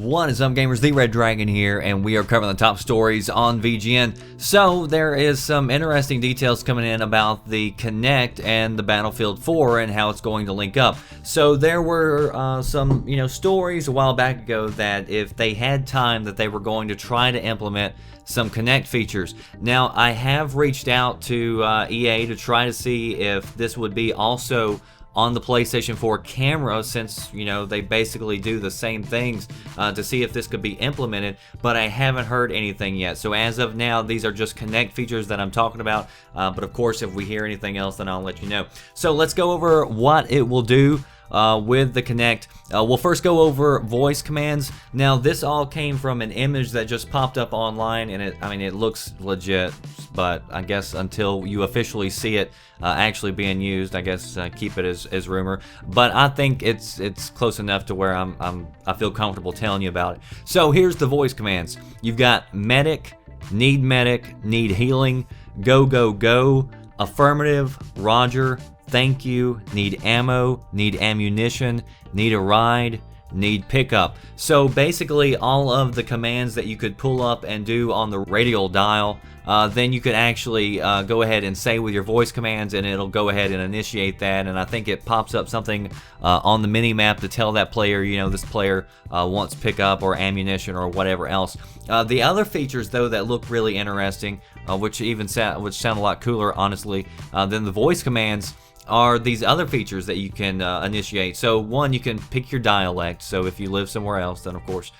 What is up, gamers? The Red Dragon here, and we are covering the top stories on VGN. So there is some interesting details coming in about the Kinect and the Battlefield 4 and how it's going to link up. So there were some stories a while back ago that if they had time that they were going to try to implement some Kinect features. Now I have reached out to EA to try to see if this would be also on the PlayStation 4 camera, since they basically do the same things, to see if this could be implemented, but I haven't heard anything yet. So as of now, these are just Kinect features that I'm talking about, but of course if we hear anything else, then I'll let you know. So let's go over what it will do with the Kinect. We'll first go over voice commands. Now this all came from an image that just popped up online, and it looks legit, but I guess until you officially see it actually being used, I guess keep it as rumor. But I think it's close enough to where I feel comfortable telling you about it. So here's the voice commands. You've got medic, need healing, go go go, affirmative, roger, thank you, need ammo, need ammunition, need a ride, need pickup. So basically all of the commands that you could pull up and do on the radial dial, then you could actually go ahead and say with your voice commands, and it'll go ahead and initiate that. And I think it pops up something on the mini map to tell that player, this player wants pickup or ammunition or whatever else. The other features though that look really interesting, which sound a lot cooler honestly than the voice commands, are these other features that you can initiate. So one, you can pick your dialect. So if you live somewhere else, then of course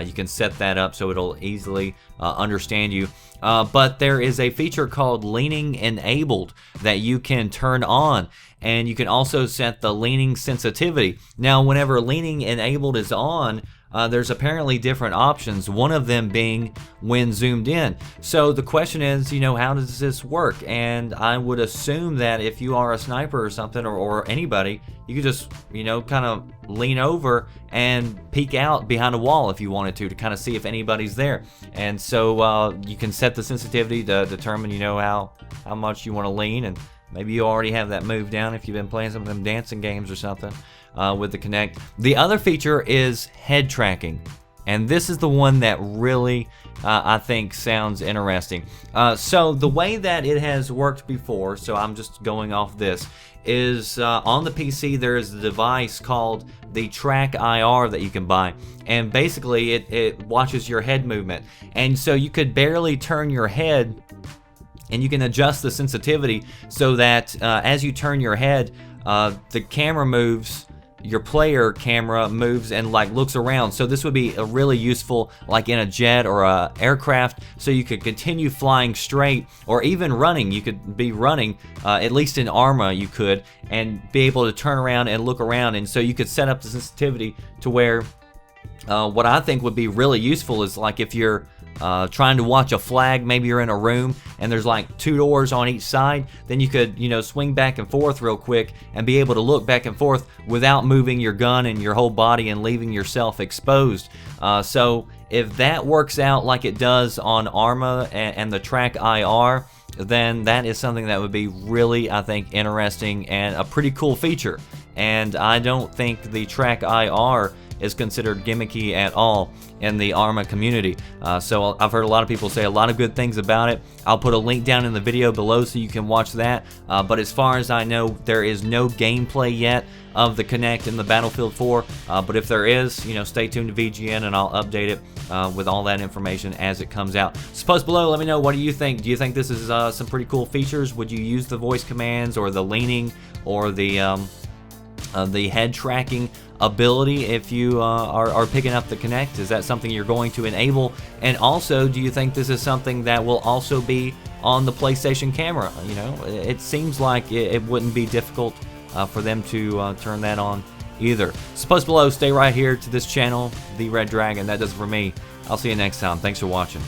you can set that up so it'll easily understand you. But there is a feature called leaning enabled that you can turn on, and you can also set the leaning sensitivity. Now whenever leaning enabled is on, there's apparently different options, one of them being when zoomed in. So the question is, how does this work? And I would assume that if you are a sniper or something, or anybody, you could just, kind of lean over and peek out behind a wall if you wanted to kind of see if anybody's there. And so you can set the sensitivity to determine, how much you want to lean, and maybe you already have that move down if you've been playing some of them dancing games or something with the Kinect. The other feature is head tracking, and this is the one that really I think sounds interesting. So the way that it has worked before, so I'm just going off this, is on the PC there is a device called the Track IR that you can buy, and basically it watches your head movement, and so you could barely turn your head, and you can adjust the sensitivity so that as you turn your head, the camera moves, your player camera moves and looks around. So this would be really useful in a jet or a aircraft, so you could continue flying straight, or even running. You could be running, at least in Arma you could, and be able to turn around and look around. And so you could set up the sensitivity to where what I think would be really useful is if you're trying to watch a flag, maybe you're in a room and there's 2 doors on each side, then you could swing back and forth real quick and be able to look back and forth without moving your gun and your whole body and leaving yourself exposed. So if that works out like it does on Arma and the Track IR, then that is something that would be really, I think, interesting and a pretty cool feature. And I don't think the Track IR is considered gimmicky at all in the Arma community. So I've heard a lot of people say a lot of good things about it. I'll put a link down in the video below so you can watch that. But as far as I know, there is no gameplay yet of the Kinect in the Battlefield 4. But if there is, stay tuned to VGN and I'll update it with all that information as it comes out. So post below, let me know, what do you think? Do you think this is some pretty cool features? Would you use the voice commands or the leaning or the head tracking ability if you are picking up the Kinect? Is that something you're going to enable? And also, do you think this is something that will also be on the PlayStation camera? It seems like it wouldn't be difficult for them to turn that on either. So post below, stay right here to this channel, The Red Dragon. That does it for me. I'll see you next time. Thanks for watching.